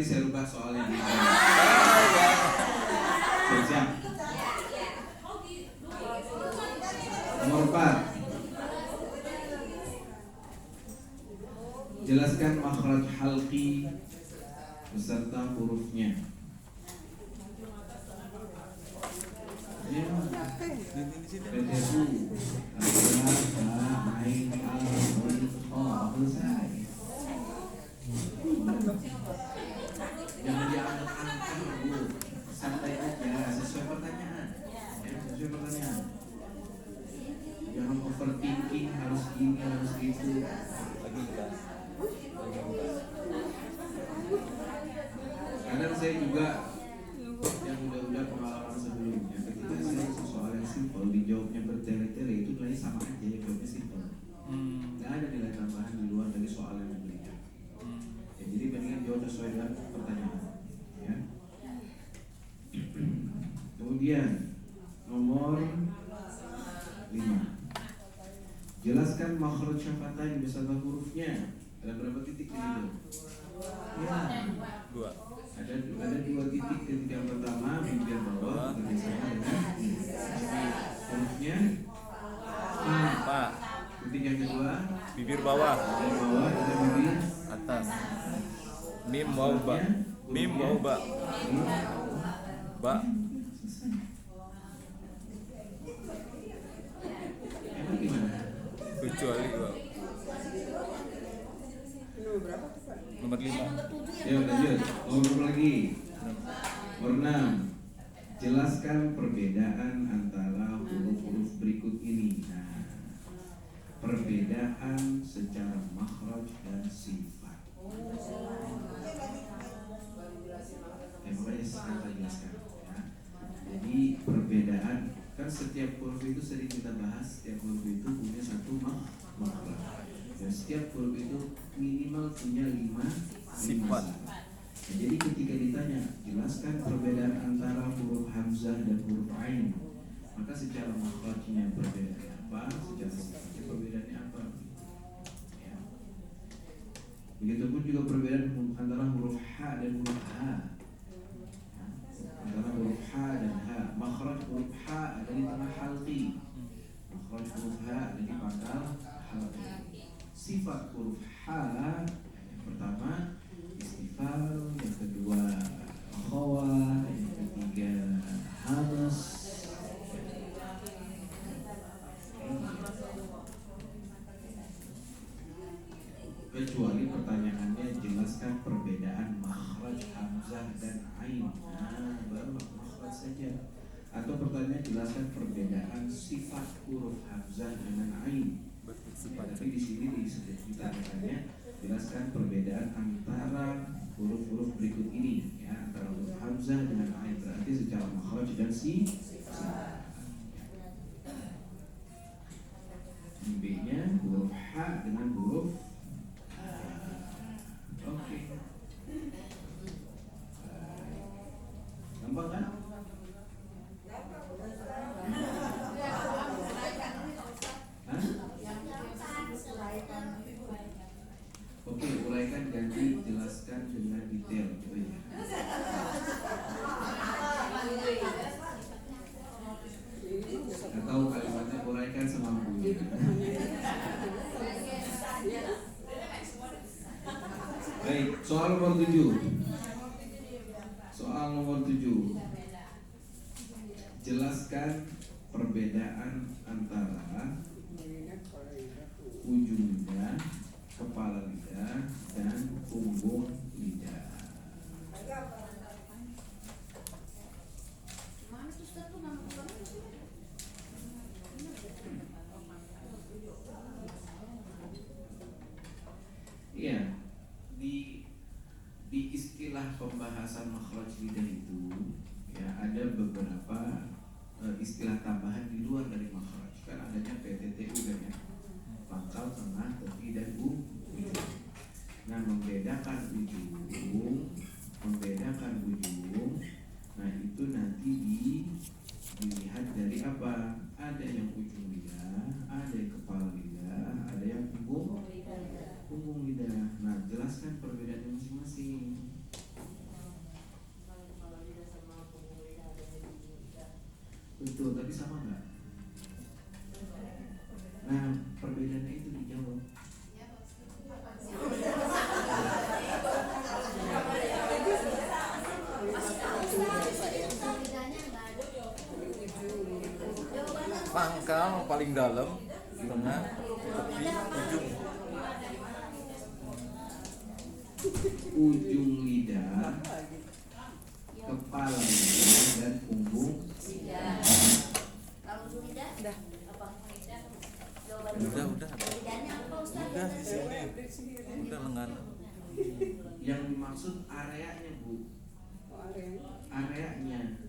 nanti saya rubah soalnya. Siap. Nomor 4. Jelaskan makhraj halqi beserta hurufnya. Ya. PTU Ain Al selesai. Jangan diangkat-angkat dulu, santai aja, sesuai pertanyaan. Ya, sesuai pertanyaan. Jangan overthinking, harus gini, harus gitu. Kadang saya juga yang udah pengalaman sebelumnya, ketika saya soal yang simpel dijawabnya bertele-tele, itu nilai sama aja, jawabnya simpel. Nggak ada nilai tambahan di luar dari soal yang diberikan. Ya, jadi mendingan jawab sesuai dengan pertanyaan. Ya. Kemudian nomor 5. Jelaskan makhraj syafatain beserta hurufnya. Ada berapa titik di situ? Ya. 2. Ada 2 titik. Titik yang pertama bibir bawah bekerjasama dengan hurufnya A. Titik yang kedua Bibir bawah. bibir bawah ada bibir Atas. Mim waw ba. Mim waw ba. Ba. Emang gimana? Kecuali waw. Nomor 5. Ya lanjut. Nomor lagi. Nomor 6. Jelaskan perbedaan antara huruf-huruf berikut ini. Nah, perbedaan secara makhraj dan sifat. Makanya saya jelaskan. Ya. Jadi perbedaan, kan setiap huruf itu sering kita bahas. Setiap huruf itu punya satu makhraj. Dan setiap huruf itu minimal punya 5 sifat. Nah, jadi ketika ditanya jelaskan perbedaan antara huruf hamzah dan huruf ain, maka secara makhrajnya perbedaannya apa, secara sifatnya perbedaannya apa. Ya. Begitupun juga perbedaan antara huruf ha dan huruf ha. Ya. Antara huruf ha dan ha, makhraj huruf ha ada di tengah halqi, makhraj huruf ha ada di pangkal halqi. Sifat huruf ha yang pertama istifal, yang kedua khawah, yang ketiga hamas. Kecuali pertanyaannya jelaskan perbedaan makhraj hamzah dan ain. Nah, baru makhraj saja. Atau pertanyaan jelaskan perbedaan sifat huruf hamzah dengan ain. Tapi di sini ditanya jelaskan perbedaan antara huruf-huruf berikut ini, ya, antara huruf hamzah dengan ain, berarti secara makhraj dan B-nya huruf ha dengan huruf oke. Gampang kan? Oke, uraikan ganti jelaskan dengan detail. Oh, iya. Atau kalimatnya uraikan semampunya. Baik, soal nomor 7. Soal nomor 7. Jelaskan perbedaan antara ujung lidah, kepala lidah, dan punggung lidah. Iya, di istilah pembahasan makhraj lidah itu, ya, ada beberapa istilah tambahan di luar dari makhraj. Kan adanya PTTU kan, ya, pangkal, tengah, tepi, dan ujung. Nah, membedakan ujung, nah itu nanti dilihat dari apa? Ada yang ujung lidah, ada yang kepala lidah, ada yang punggung lidah. Nah, jelaskan perbedaannya masing-masing. pangkal paling dalam, tengah, tepi, ujung. Ujung lidah, kepala lidah, dan punggung. Udah di sini. Udah lengan. Yang dimaksud areanya, Bu. Areanya.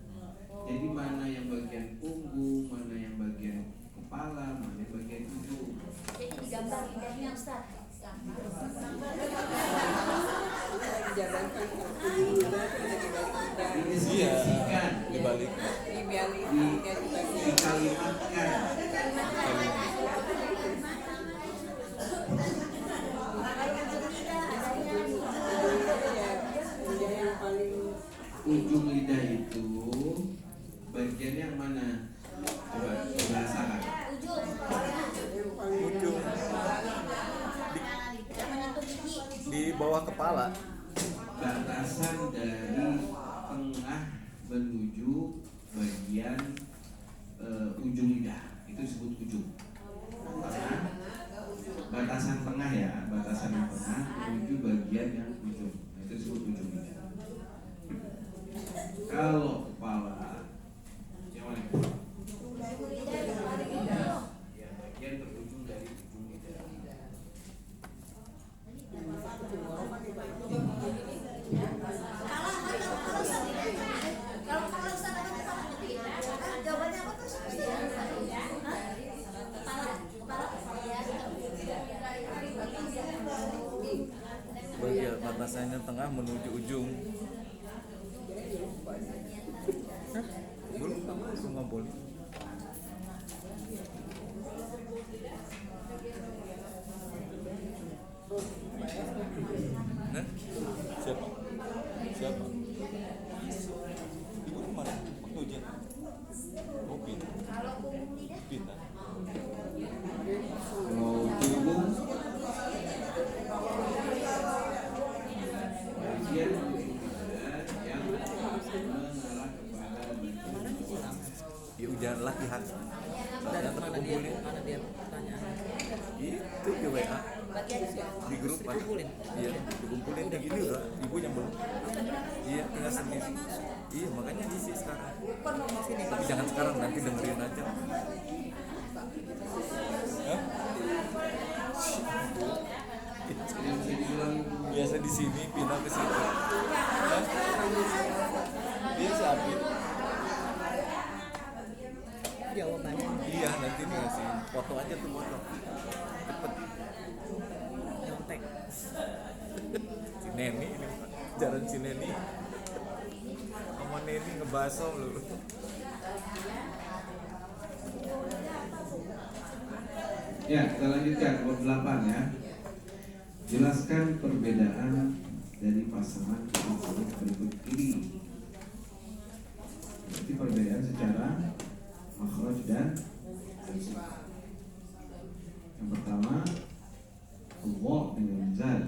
Jadi mana yang bagian punggung, mana yang bagian kepala, mana yang bagian ujung. Jadi digambar lidahnya, Ustaz. Dideskripsikan, Dibalik. dikalimatkan. Ujung lidah itu bagian yang mana? Coba bahasakan. Ujung di bawah kepala. Batasan dari tengah menuju bagian ujung lidah itu disebut ujung. Tengah, batasan tengah ya, batasan yang tengah menuju bagian yang ujung. Nah, itu disebut ujung lidah. Kalau kepala, yang mana? Ya, bagian terujung dari ujung lidah. Bagian batasannya tengah menuju ujung. Hah? Boleh, nggak boleh. Nah, siapa? Siapa? Ibu kemana? Waktu ujian. Oh, pindah. Pindah. Mau punggung, bagian yang mengarah kepada bagian. Ya udah latihan. Latihan terkumpulin. Mana dia pertanyaan? Itu di WA. Di grup ada. Iya, dikumpulin kayak gini udah. Ibu yang belum. Iya, tinggal sendiri. Iya, makanya diisi sekarang. Tapi jangan sekarang, nanti dengerin aja. Hah? Yang bisa dibilang Biasa di sini pindah ke situ. Hah? Dia siapin. Jawabannya Iya, nanti nih ngasih foto aja tuh foto. Cepet. nyontek. Si Neni ini, jalan si Neni. Sama Neni ngebaso lu. ya, kita lanjutkan bab 8 ya. Jelaskan perbedaan dari pasangan huruf berikut ini. Berarti perbedaan secara makhraj dan sifat. Yang pertama, Allah dengan zal.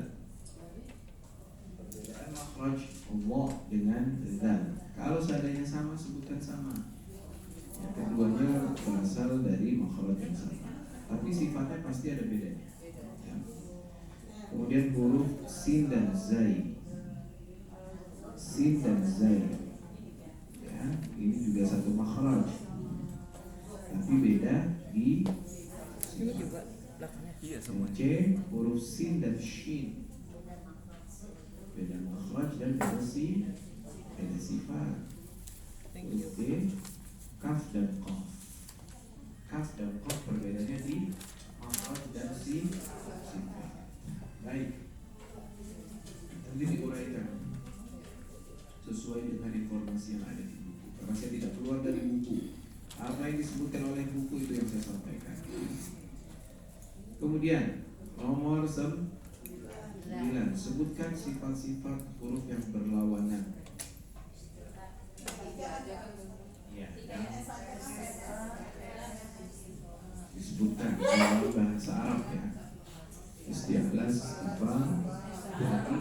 Perbedaan makhraj Allah dengan zal. Kalau seandainya sama, sebutkan sama. Yang keduanya berasal dari makhraj yang sama, tapi sifatnya pasti ada bedanya. Ya. Kemudian huruf sin dan zai. Sin dan zai. Ya, ini juga satu makhraj, tapi beda di Ini juga belakangnya. Iya C, semuanya. huruf sin dan shin. Beda makhraj dan beda sifat. Huruf D, kaf dan qaf. Kaf dan qaf perbedaannya di makhraj dan sifat. Baik, nanti diuraikan sesuai dengan informasi yang ada di buku. Karena saya tidak keluar dari buku. Apa yang disebutkan oleh buku itu yang saya sampaikan. Kemudian nomor 9, sebutkan sifat-sifat huruf yang berlawanan. Ya, disebutkan dalam bahasa Arab ya. Istilah sifat, berarti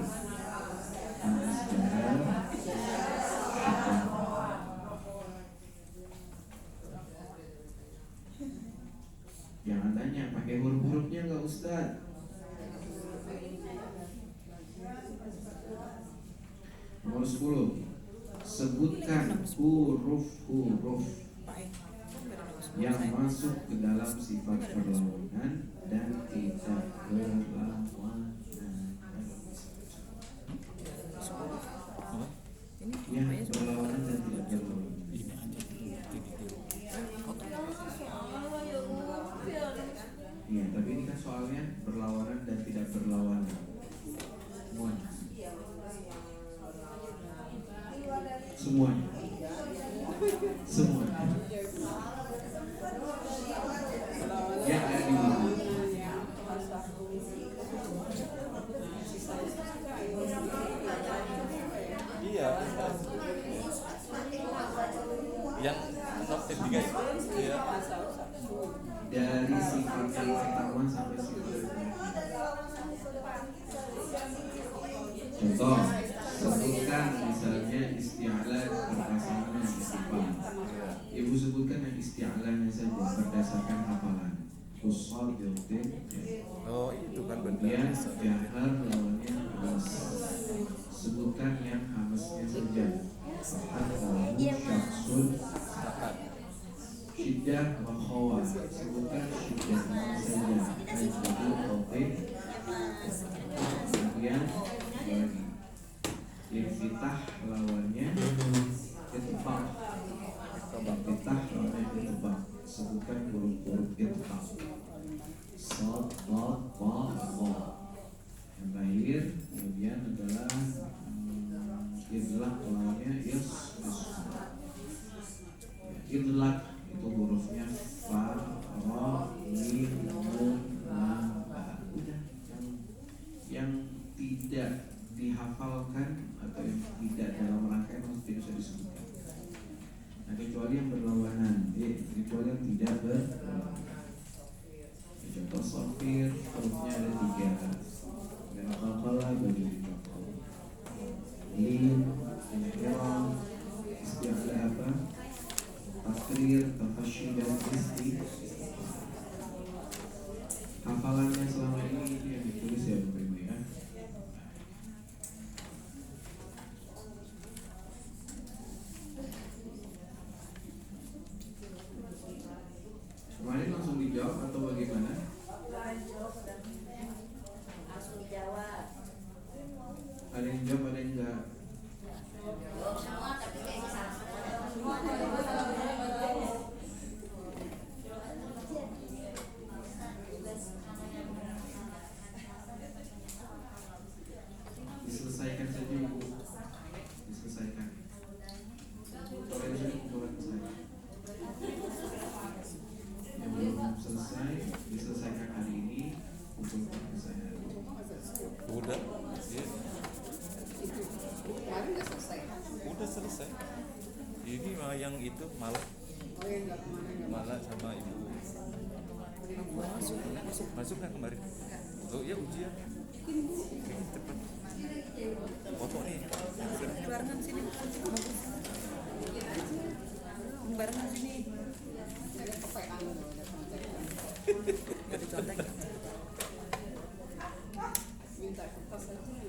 Jangan tanya pakai huruf-hurufnya nggak Ustaz. Nomor 10, sebutkan huruf-huruf Pak yang masuk ke dalam sifat perlawanan dan tidak berlawanan. Apa? Ini Yang kayaknya semua. berlawanan dan tidak berlawanan. Ini aja dulu ditiru. Iya, tapi ini kan soalnya berlawanan dan tidak berlawanan. Semuanya. Semuanya. Semuanya. Yang ada di buku. Iya. Yang top 3 itu. Iya. Dari sifat yang pertama sampai sifat yang terakhir. Contoh, sebutkan misalnya isti'ala berpasangan istifham. Ibu sebutkan yang isti'alanya saja berdasarkan hafalan. Ushal yautin. Oh, itu kan Kemudian benar. jahar lawannya hamas. Sebutkan yang hamasnya saja. Al-qawu syaksun. Syiddah wa khawa. Sebutkan syiddahnya saja. Al-jadu qawtin. Kemudian lagi infitah lawannya itbaq. Infitah lawannya itbaq. Sebutkan huruf-huruf itbaq. Sad, dad, ba, dha. Yang terakhir kemudian adalah idlaq lawannya is. Idlaq itu hurufnya fa, ra, mim, nun, lam, ba. Udah yang tidak dihafalkan atau yang tidak dalam rangkaian harus tidak usah disebutkan. Nah, kecuali yang berlawanan, kecuali yang tidak berlawanan. Contoh sofir, hurufnya ada 3. Dan qalqalah bagi qalqal. Lim, inhiram, isti'ala apa? Takrir, tafasyi dan hafalannya selama ini yang ditulis ya Bapak Ibu ya. Kemarin langsung dijawab atau bagaimana? Langsung dijawab. Ada yang jawab, ada yang enggak? Jawab semua tapi kayaknya salah semua. Diselesaikan saja Ibu. Diselesaikan. Coba di sini coba selesai. Yang belum selesai diselesaikan hari ini, kumpulkan ke saya. Udah. Iya. Kemarin nggak selesai. Udah selesai. Ini mah yang itu malah Oh ya nggak kemana-mana. malah sama ibu. Masuk nggak kemarin? Oh iya ujian. Oke, cepet. Foto nih. Barengan sini. Barengan sini. Ada kepean loh, ada contekan. Gak dicontek. Minta kertas aja.